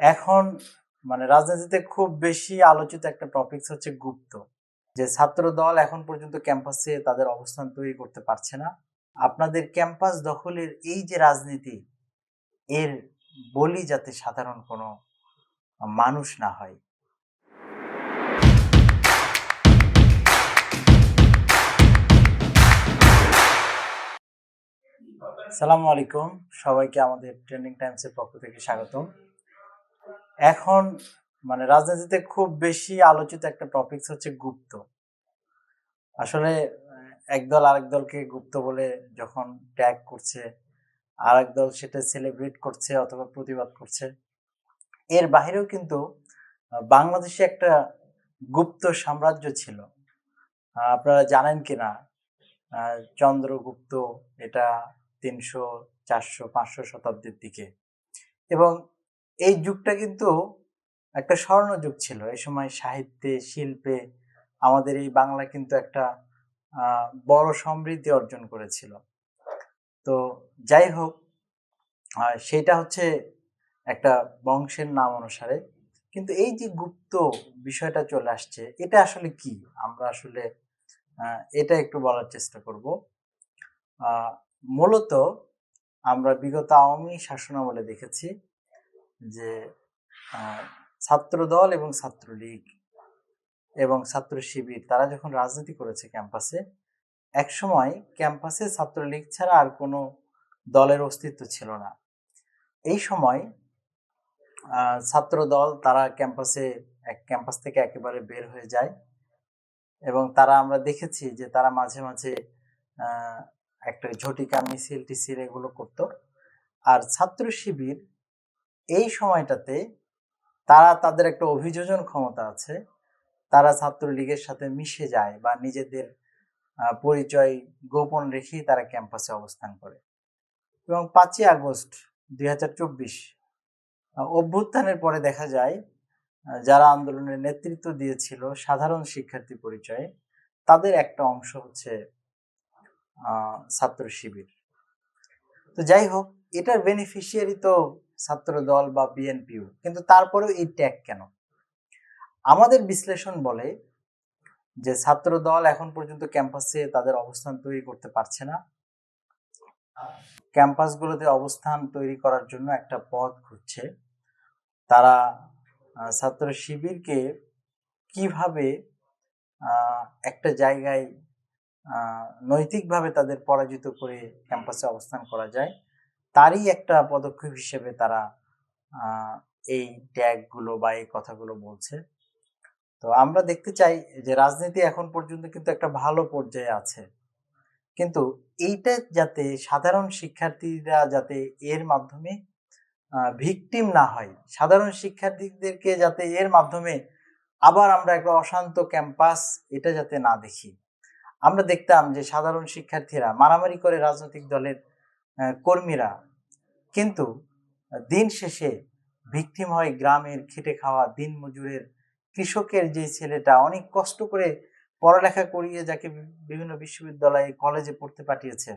এখন রাজনীতিতে খুব বেশি আলোচিত একটা টপিক হচ্ছে গুপ্ত। যে ছাত্র দল এখন পর্যন্ত ক্যাম্পাসে তাদের অবস্থান তৈরি করতে পারছে না। আপনাদের ক্যাম্পাস দখলের এই যে রাজনীতি, এর বলি যাতে সাধারণ কোনো মানুষ না হয়। আসসালামু আলাইকুম, সবাইকে আমাদের ট্রেন্ডিং টাইমসের পক্ষ থেকে স্বাগতম। এখন রাজনীতিতে খুব বেশি আলোচিত একটা টপিক হচ্ছে গুপ্ত। আসলে একদল আরেক দলকে গুপ্ত বলে যখন ট্যাগ করছে, আরেক দল সেটা সেলিব্রেট করছে অথবা প্রতিবাদ করছে। এর বাহিরেও কিন্তু বাংলাদেশে একটা গুপ্ত সাম্রাজ্য ছিল। আপনারা জানেন কিনা, চন্দ্রগুপ্ত, এটা 300, 400, 500 শতাব্দীর দিকে। এবং এই যুগটা কিন্তু একটা স্বর্ণ যুগ ছিল। এই সময় সাহিত্যে, শিল্পে আমাদের এই বাংলা কিন্তু একটা বড় সমৃদ্ধি অর্জন করেছিল। তো যাই হোক, সেটা হচ্ছে একটা বংশের নাম অনুসারে। কিন্তু এই যে গুপ্ত বিষয়টা চলে আসছে, এটা আসলে কি, আমরা আসলে এটা একটু বলার চেষ্টা করব। মূলত আমরা বিগত আওয়ামী শাসনামলে দেখেছি যে ছাত্র দল এবং ছাত্রলীগ এবং ছাত্র শিবির তারা যখন রাজনীতি করেছে ক্যাম্পাসে, এক সময় ক্যাম্পাসে ছাত্রলীগ ছাড়া আর কোনো দলের অস্তিত্ব ছিল না। এই সময় ছাত্র দল তারা ক্যাম্পাস থেকে একেবারে বের হয়ে যায় এবং তারা আমরা দেখেছি যে তারা মাঝে মাঝে একটা ঝটিকা মিছিল টিছিল এগুলো করতো। আর ছাত্র শিবির এই সময়টাতে তারা তাদের একটা অভিযোজন ক্ষমতা আছে, তারা ছাত্রলীগের সাথে মিশে যায় বা নিজেদের পরিচয় গোপন রেখেই তারা ক্যাম্পাসে অবস্থান করে। এবং 5ই আগস্ট 2024 অভ্যুত্থানের পরে দেখা যায় যারা আন্দোলনের নেতৃত্ব দিয়েছিল সাধারণ শিক্ষার্থী পরিচয়ে, তাদের একটা অংশ হচ্ছে ছাত্র শিবির। তো যাই হোক, এটার বেনিফিশিয়ারি তো ছাত্র দল বা বিএনপিও, কিন্তু তারপরেও এই ট্যাগ কেন? আমাদের বিশ্লেষণ বলে যে ছাত্র দল এখন পর্যন্ত ক্যাম্পাসে তাদের অবস্থান তৈরি করতে পারছে না। ক্যাম্পাসগুলোতে অবস্থান তৈরি করার জন্য একটা পথ খুঁজছে। তারা ছাত্র শিবিরকে কিভাবে একটা জায়গায় নৈতিকভাবে তাদের পরাজিত করে ক্যাম্পাসে অবস্থান করা যায়, তারই একটা পদক্ষেপ হিসেবে তারা এই ট্যাগগুলো বা এই কথাগুলো বলছে। তো আমরা দেখতে চাই যে রাজনীতি এখন পর্যন্ত কিন্তু একটা ভালো পর্যায়ে আছে, কিন্তু এইটা যাতে সাধারণ শিক্ষার্থীরা যাতে এর মাধ্যমে ভিকটিম না হয়, সাধারণ শিক্ষার্থীদেরকে যাতে এর মাধ্যমে আবার আমরা একটা অশান্ত ক্যাম্পাস এটা যাতে না দেখি। আমরা দেখতাম যে সাধারণ শিক্ষার্থীরা মারামারি করে রাজনৈতিক দলের কর্মীরা, কিন্তু দিন শেষে ভিকটিম হয় গ্রামের খেটে খাওয়া দিন মজুরের কৃষকের যে ছেলেটা অনেক কষ্ট করে পড়ালেখা করিয়ে যাকে বিভিন্ন বিশ্ববিদ্যালয়ে কলেজে পড়তে পাঠিয়েছে,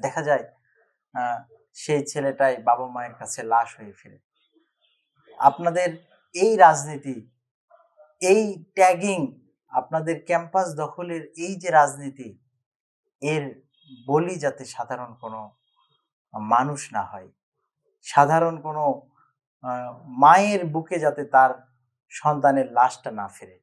দেখা যায় সেই ছেলেটাই বাবা মায়ের কাছে লাশ হয়ে ফিরে। আপনাদের এই রাজনীতি, এই ট্যাগিং, আপনাদের ক্যাম্পাস দখলের এই যে রাজনীতি, এর বলি যাতে সাধারণ কোনো মানুষ না হয়, সাধারণ কোনো মায়ের বুকে যাতে তার সন্তানের লাশটা না ফেরে।